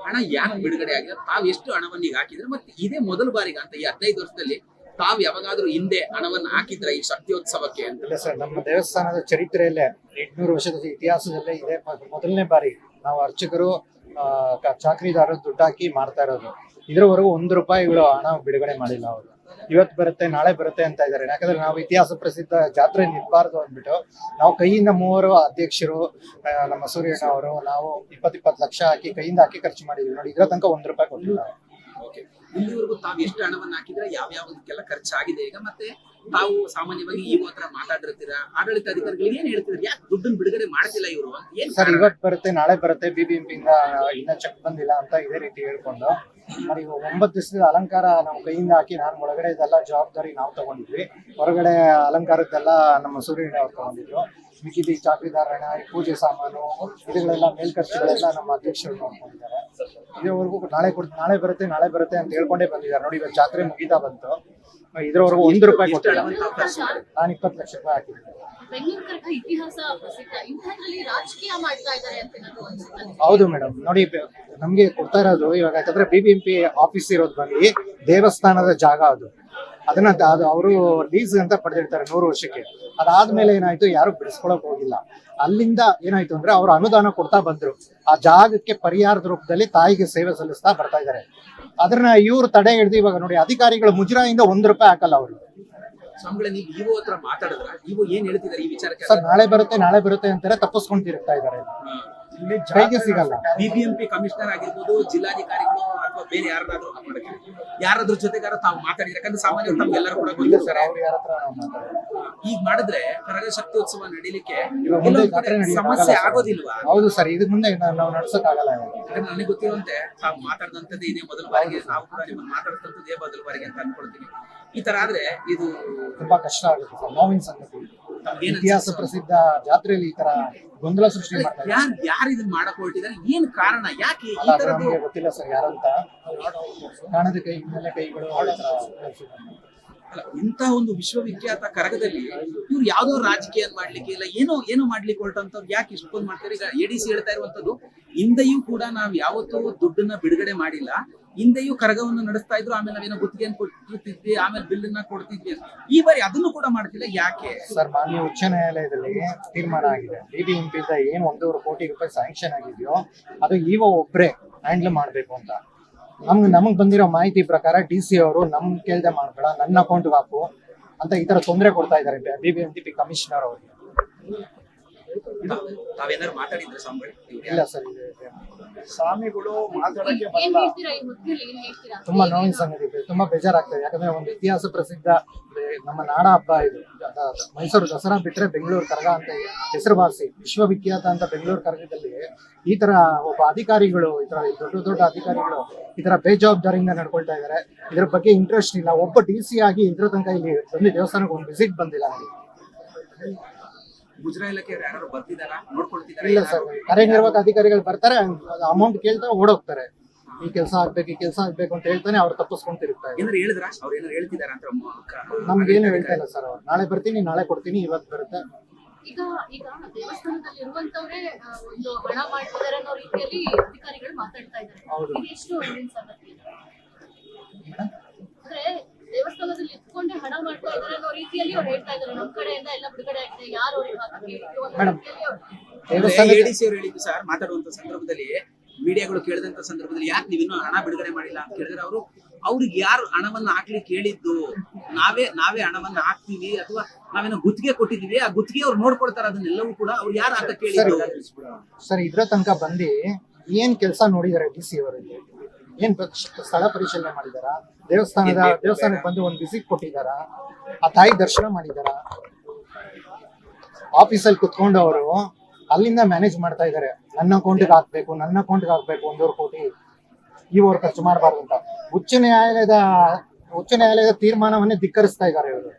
ಹಣ ಯಾಕೆ ಬಿಡುಗಡೆ ಆಗಿದೆ, ತಾವು ಎಷ್ಟು ಹಣವನ್ನು ಈಗ ಹಾಕಿದ್ರೆ, ಮತ್ತೆ ಇದೇ ಮೊದಲ ಬಾರಿಗೆ ಅಂತ ಈ 15 ವರ್ಷದಲ್ಲಿ ತಾವು ಯಾವಾಗಾದ್ರೂ ಹಿಂದೆ ಹಣವನ್ನು ಹಾಕಿದ್ರ ಈ ಶಕ್ತಿಯೋತ್ಸವಕ್ಕೆ ಅಂತ? ಇಲ್ಲ ಸರ್, ನಮ್ಮ ದೇವಸ್ಥಾನದ ಚರಿತ್ರೆಯಲ್ಲೇ 800 ವರ್ಷದ ಇತಿಹಾಸದಲ್ಲೇ ಇದೆ ಮೊದಲನೇ ಬಾರಿ ನಾವು ಅರ್ಚಕರು ಚಾಕರಿದಾರರು ದುಡ್ಡು ಹಾಕಿ ಮಾಡ್ತಾ ಇರೋದು. ಇದ್ರವರೆಗೂ ₹1 ಹಣ ಬಿಡುಗಡೆ ಮಾಡಿಲ್ಲ ಅವರು. ಇವತ್ತು ಬರುತ್ತೆ ನಾಳೆ ಬರುತ್ತೆ ಅಂತ ಇದ್ದಾರೆ. ಯಾಕಂದ್ರೆ ನಾವು ಇತಿಹಾಸ ಪ್ರಸಿದ್ಧ ಜಾತ್ರೆ ನಿಲ್ಬಾರ್ದು ಅಂದ್ಬಿಟ್ಟು ನಾವು ಕೈಯಿಂದ 3 ಅಧ್ಯಕ್ಷರು, ನಮ್ಮ ಸೂರ್ಯಣ್ಣ ಅವರು, ನಾವು 20 ಲಕ್ಷ ಹಾಕಿ ಕೈಯಿಂದ ಹಾಕಿ ಖರ್ಚು ಮಾಡಿದ್ವಿ ನೋಡಿ. ಇದ್ರ ತನಕ ₹1 ಕೊಟ್ಟಿಲ್ಲ. ಇಲ್ಲಿವರೆಗೂ ತಾವು ಎಷ್ಟು ಹಣವನ್ನು ಹಾಕಿದ್ರೆ ಯಾವ್ಯಾವದಕ್ಕೆಲ್ಲ ಖರ್ಚಾಗಿದೆ ಈಗ, ಮತ್ತೆ ತಾವು ಸಾಮಾನ್ಯವಾಗಿ ಈ ಹತ್ರ ಮಾತಾಡಿರ್ತೀರಾ, ಆಡಳಿತ ಅಧಿಕಾರಿಗಳಿಗೆ ಏನ್ ಹೇಳ್ತಿದ್ರೆ, ಯಾಕೆ ದುಡ್ಡನ್ನು ಬಿಡುಗಡೆ ಮಾಡ್ತಿಲ್ಲ ಇವರು ಏನ್ ಸರ್? ಇವತ್ತು ಬರುತ್ತೆ ನಾಳೆ ಬರುತ್ತೆ, BBMP ಇಂದ ಇನ್ನ ಚೆಕ್ ಬಂದಿಲ್ಲ ಅಂತ ಇದೇ ರೀತಿ ಹೇಳ್ಕೊಂಡು మరి 9 ದಿವಸದ ಅಲಂಕಾರ ನಾವು ಕೈಯಿಂದ ಹಾಕಿ, ನಾನು ಒಳಗಡೆ ಇದೆಲ್ಲ ಜವಾಬ್ದಾರಿ ನಾವು ತಗೊಂಡಿದ್ವಿ, ಹೊರಗಡೆ ಅಲಂಕಾರದ್ದೆಲ್ಲ ನಮ್ಮ ಸೂರ್ಯಣ್ಣ ಅವ್ರು ತಗೊಂಡಿದ್ರು. ಮಿಕ್ಕಿದ ಚಾಕರಿದಾರಣ, ಪೂಜೆ ಸಾಮಾನು ಇದಗಳೆಲ್ಲ ಮೇಲ್ಖರ್ಚುಗಳೆಲ್ಲ ನಮ್ಮ ಅಧ್ಯಕ್ಷರು ನೋಡ್ಕೊಂಡಿದ್ದಾರೆ. ಇದುವರೆಗೂ ನಾಳೆ ಬರುತ್ತೆ ಅಂತ ಹೇಳ್ಕೊಂಡೇ ಬಂದಿದ್ದಾರೆ ನೋಡಿ. ಇವತ್ತು ಜಾತ್ರೆ ಮುಗಿತಾ ಬಂತು, ಇದ್ರವರೆಗೂ ₹1 ಕೊಟ್ಟಿಲ್ಲ. ನಾನು 20 ಲಕ್ಷ ರೂಪಾಯಿ ಹಾಕಿದ್ದೆ. ಹೌದು ಮೇಡಮ್, ನೋಡಿ ನಮ್ಗೆ ಕೊಡ್ತಾ ಇರೋದು ಇವಾಗ, ಯಾಕಂದ್ರೆ BBMP ಆಫೀಸ್ ಇರೋದು ಬಂದು ದೇವಸ್ಥಾನದ ಜಾಗ ಅದನ್ನ ಅವರು ಲೀಸ್ ಅಂತ ಪಡೆದಿರ್ತಾರೆ 100 ವರ್ಷಕ್ಕೆ. ಅದಾದ್ಮೇಲೆ ಏನಾಯ್ತು, ಯಾರು ಬಿಡಿಸ್ಕೊಳಕ್ ಹೋಗಿಲ್ಲ. ಅಲ್ಲಿಂದ ಏನಾಯ್ತು ಅಂದ್ರೆ ಅವ್ರು ಅನುದಾನ ಕೊಡ್ತಾ ಬಂದ್ರು. ಆ ಜಾಗಕ್ಕೆ ಪರಿಹಾರದ ರೂಪದಲ್ಲಿ ತಾಯಿಗೆ ಸೇವೆ ಸಲ್ಲಿಸ್ತಾ ಬರ್ತಾ ಇದ್ದಾರೆ. ಅದನ್ನ ಇವ್ರು ತಡೆ ಹಿಡಿದು ಇವಾಗ ನೋಡಿ, ಅಧಿಕಾರಿಗಳು ಮುಜರಾಯಿಂದ ₹1 ಹಾಕಲ್ಲ ಅವರು. ಸರ್, ನಾಳೆ ಬರುತ್ತೆ ಅಂತಾರೆ, ತಪ್ಪಿಸ್ಕೊಂಡು ತಿರುಗ್ತಾ ಇದ್ದಾರೆ, ಕೈಗೆ ಸಿಗಲ್ಲ. BBMP ಕಮಿಷನರ್ ಆಗಿರ್ಬೋದು, ಜಿಲ್ಲಾಧಿಕಾರಿಗಳು ಅಥವಾ ಬೇರೆ ಯಾರಾದ್ರೂ ಜೊತೆಗಾರ ತಾವು ಮಾತಾಡಿದ್ರೆ, ಯಾಕಂದ್ರೆ ಸಾಮಾನ್ಯ ತಮ್ಗೆಲ್ಲರೂ ಕೂಡ ಗೊತ್ತಿರ್ತಾರೆ, ಈಗ ಮಾಡಿದ್ರೆ ಕರಗ ಶಕ್ತಿಯೋತ್ಸವ ನಡೀಲಿಕ್ಕೆ ಸಮಸ್ಯೆ ಆಗೋದಿಲ್ವಾ? ಹೌದು ಸರ್, ಇದು ಮುಂದೆ ನಾವು ನಡ್ಸಕ್ ಆಗಲ್ಲ. ನನಗೆ ಗೊತ್ತಿರುವಂತೆ ತಾವು ಮಾತಾಡಿದಂಥದ್ದು ಇದೇ ಮೊದಲ ಬಾರಿಗೆ, ನಾವು ಕೂಡ ನಿಮ್ಮನ್ನು ಮಾತಾಡಿದಂಥದ್ದೇ ಮೊದಲ ಬಾರಿಗೆ ಅಂತ ಅನ್ಕೊಳ್ತೀನಿ. ಈ ತರ ಆದ್ರೆ ಇದು ತುಂಬಾ ಕಷ್ಟ ಆಗುತ್ತೆ ಸರ್, ನೋವಿನ ಸಂಗತಿ. ಇತಿಹಾಸ ಪ್ರಸಿದ್ಧ ಜಾತ್ರೆಯಲ್ಲಿ ಈ ತರ ಗೊಂದಲ ಸೃಷ್ಟಿ ಮಾಡ್ತಾರೆ. ಯಾರು ಇದನ್ನ ಮಾಡಕ್ ಹೊರಟಿದ್ದಾರೆ, ಏನ್ ಕಾರಣ, ಯಾಕೆ ಈ ತರ? ನಮಗೆ ಗೊತ್ತಿಲ್ಲ ಸರ್ ಯಾರಂತ. ಕಾಣದ ಕೈ ಹಿನ್ನೆಲೆ ಕೈಗಳು ಅಲ್ಲ, ಇಂಥ ಒಂದು ವಿಶ್ವವಿಖ್ಯಾತ ಕರಗದಲ್ಲಿ ಇವ್ರು ಯಾವ್ದೋ ರಾಜಕೀಯ ಮಾಡ್ಲಿಕ್ಕೆ ಇಲ್ಲ, ಏನೋ ಮಾಡ್ಲಿಕ್ಕೆ ಹೊರಟಂತವ್ರು ಯಾಕೆ ಇಷ್ಟೊಂದು ಮಾಡ್ತಾರೆ? ಈಗ ADC ಹೇಳ್ತಾ ಇರುವಂತದ್ದು, ಹಿಂದೆಯೂ ಕೂಡ ನಾವ್ ಯಾವತ್ತೂ ದುಡ್ಡನ್ನ ಬಿಡುಗಡೆ ಮಾಡಿಲ್ಲ, ಹಿಂದೆಯೂ ಕರಗವನ್ನು ನಡೆಸ್ತಾ ಇದ್ರು, ಆಮೇಲೆ ನಾವೇನೋ ಗುತ್ತಿಗೆಯನ್ನು ಕೊಟ್ಟಿದ್ವಿ, ಆಮೇಲೆ ಬಿಲ್ಲನ್ನ ಕೊಡ್ತಿದ್ವಿ. ಈ ಬಾರಿ ಅದನ್ನು ಕೂಡ ಮಾಡ್ತಿಲ್ಲ, ಯಾಕೆ? ಸರ್, ಮಾನ್ಯ ಉಚ್ಚ ನ್ಯಾಯಾಲಯದಲ್ಲಿ ತೀರ್ಮಾನ ಆಗಿದೆ. BBMP ಇಂದ ಏನು ₹1.25 ಕೋಟಿ ಸ್ಯಾಂಕ್ಷನ್ ಆಗಿದೆಯೋ ಅದು ಒಬ್ರೆ ಹ್ಯಾಂಡಲ್ ಮಾಡ್ಬೇಕು ಅಂತ. ನಮಗ್ ಬಂದಿರೋ ಮಾಹಿತಿ ಪ್ರಕಾರ DC ಅವರು ಕೇಳ್ದೆ ಮಾಡ್ಬೇಡ, ನನ್ನ ಅಕೌಂಟ್ ಹಾಕು ಅಂತ ಈ ತರ ತೊಂದರೆ ಕೊಡ್ತಾ ಇದ್ದಾರೆ BBMP ಕಮಿಷನರ್ ಅವರಿಗೆ. ತಾವೇನಾದ್ರು ಮಾತಾಡಿದ್ರೆ ಸ್ವಾಮಿಗಳು? ಇಲ್ಲ ಸರ್, ಸ್ವಾಮಿಗಳು ಮಾತಾಡಕ್ಕೆ ತುಂಬಾ ನೋವಿನ ಸಂಗತಿ, ತುಂಬಾ ಬೇಜಾರಾಗ್ತದೆ. ಯಾಕಂದ್ರೆ ಒಂದು ಇತಿಹಾಸ ಪ್ರಸಿದ್ಧ ನಮ್ಮ ನಾಡ ಹಬ್ಬ ಇದು. ಮೈಸೂರು ದಸರಾ ಬಿಟ್ರೆ ಬೆಂಗಳೂರು ಕರಗ ಅಂತ ಹೆಸರುವಾಸಿ, ವಿಶ್ವವಿಖ್ಯಾತ ಅಂತ ಬೆಂಗಳೂರು ಕರಗದಲ್ಲಿ ಈ ತರ ಒಬ್ಬ ಅಧಿಕಾರಿಗಳು, ಈ ತರ ದೊಡ್ಡ ಅಧಿಕಾರಿಗಳು ಈ ತರ ಬೇಜವಾಬ್ದಾರಿಯಿಂದ ನಡ್ಕೊಳ್ತಾ ಇದ್ದಾರೆ. ಇದ್ರ ಬಗ್ಗೆ ಇಂಟ್ರೆಸ್ಟ್ ಇಲ್ಲ. ಒಬ್ಬ DC ಆಗಿ ಇದ್ರ ತನಕ ಇಲ್ಲಿ ಒಂದು ದೇವಸ್ಥಾನಕ್ಕೆ ಒಂದು ವಿಸಿಟ್ ಬಂದಿಲ್ಲ ನನಗೆ. ಮುಜರಾ ಇಲಾಖೆ ಯಾರು ಬರ್ತಿದಾರಾ, ನೋಡ್ಕೊಳ್ತಿದಾರಾ? ಇಲ್ಲ ಸರ್, ಕಾರ್ಯನಿರ್ವಾಹಕ ಅಧಿಕಾರಿಗಳು ಬರ್ತಾರೆ, ಅಮೌಂಟ್ ಕೇಳ್ತಾರೆ, ಓಡೋಗ್ತಾರೆ. ಈ ಕೆಲಸ ಆಗ್ಬೇಕು ಅಂತ ಹೇಳ್ತಾನೆ ಅವ್ರು ತಪ್ಪಿಸ್ಕೊಂಡು ತಿರುಗ್ತಾರೆ. ಏನಾದ್ರು ಹೇಳಿದ್ರ ಅವ್ರು, ಏನಾದ್ರು ಹೇಳ್ತಿದಾರ ಅಂತ? ನಮ್ಗೇನು ಹೇಳ್ತಾ ಇಲ್ಲ ಸರ್ ಅವ್ರು. ನಾಳೆ ಬರ್ತೀನಿ, ನಾಳೆ ಕೊಡ್ತೀನಿ, ಇವತ್ತು ಬರುತ್ತೆ. ಈಗ ದೇವಸ್ಥಾನದಲ್ಲಿ ಇರುವಂತವರೇ ಒಂದು ಹಣ ಮಾಡ್ತಿದ್ದಾರೆ ಅನ್ನೋ ರೀತಿಯಲ್ಲಿ ಅಧಿಕಾರಿಗಳು ಮಾತಾಡ್ತಾ ಇದ್ದಾರೆ. ಎಷ್ಟು ಅಂದ್ರೆ ದೇವಸ್ಥಾನದಲ್ಲಿ ಇಟ್ಕೊಂಡೆ ಹಣ ಮಾಡ್ತಾ ಇದ್ದಾರೆ ಅನ್ನೋ ರೀತಿಯಲ್ಲಿ ಅವ್ರು ಹೇಳ್ತಾ ಇದ್ದಾರೆ. ನಮ್ ಕಡೆಯಿಂದ ಎಲ್ಲ ಬಿಡುಗಡೆ ಆಗಿದೆ, ಯಾರು ADC ಅವರು ಹೇಳಿದ್ದು ಸರ್, ಮಾತಾಡುವಂತ ಸಂದರ್ಭದಲ್ಲಿ ಮೀಡಿಯಾಗಳು ಕೇಳಿದಂತ ಸಂದರ್ಭದಲ್ಲಿ, ಯಾಕೆ ನೀವು ಇನ್ನೂ ಹಣ ಬಿಡುಗಡೆ ಮಾಡಿಲ್ಲ ಅಂತ ಕೇಳಿದ್ರೆ, ಅವ್ರಿಗೆ ಯಾರು ಹಣವನ್ನ ಹಾಕ್ಲಿಕ್ಕೆ ಹೇಳಿದ್ದು, ನಾವೇ ಹಣವನ್ನ ಹಾಕ್ತೀವಿ ಅಥವಾ ನಾವೇನೋ ಗುತ್ತಿಗೆ ಕೊಟ್ಟಿದೀವಿ, ಆ ಗುತ್ತಿಗೆ ಅವ್ರು ನೋಡ್ಕೊಳ್ತಾರೆ, ಅದನ್ನೆಲ್ಲವೂ ಕೂಡ ಅವ್ರು ಯಾರು ಅಂತ ಕೇಳಿದ್ರು. ಸರ್, ಇದ್ರ ತನಕ ಬಂದು ಏನ್ ಕೆಲಸ ನೋಡಿದಾರೆ DC ಅವರಲ್ಲಿ? ಏನ್ ಸ್ಥಳ ಪರಿಶೀಲನೆ ಮಾಡಿದಾರ? ದೇವಸ್ಥಾನಕ್ಕೆ ಬಂದು ಒಂದು ವಿಸಿಟ್ ಕೊಟ್ಟಿದಾರ? ಆ ತಾಯಿ ದರ್ಶನ ಮಾಡಿದಾರ? ಆಫೀಸಲ್ಲಿ ಕುತ್ಕೊಂಡು ಅವರು ಅಲ್ಲಿಂದ ಮ್ಯಾನೇಜ್ ಮಾಡ್ತಾ ಇದಾರೆ. ನನ್ನ ಅಕೌಂಟ್ಗೆ ಹಾಕ್ಬೇಕು ₹1.25 ಕೋಟಿ ಇವರು ಖರ್ಚು ಮಾಡಬಾರ್ದು ಅಂತ ಉಚ್ಚ ನ್ಯಾಯಾಲಯದ ತೀರ್ಮಾನವನ್ನೇ ಧಿಕ್ಕರಿಸ್ತಾ ಇದ್ದಾರೆ ಇವರು.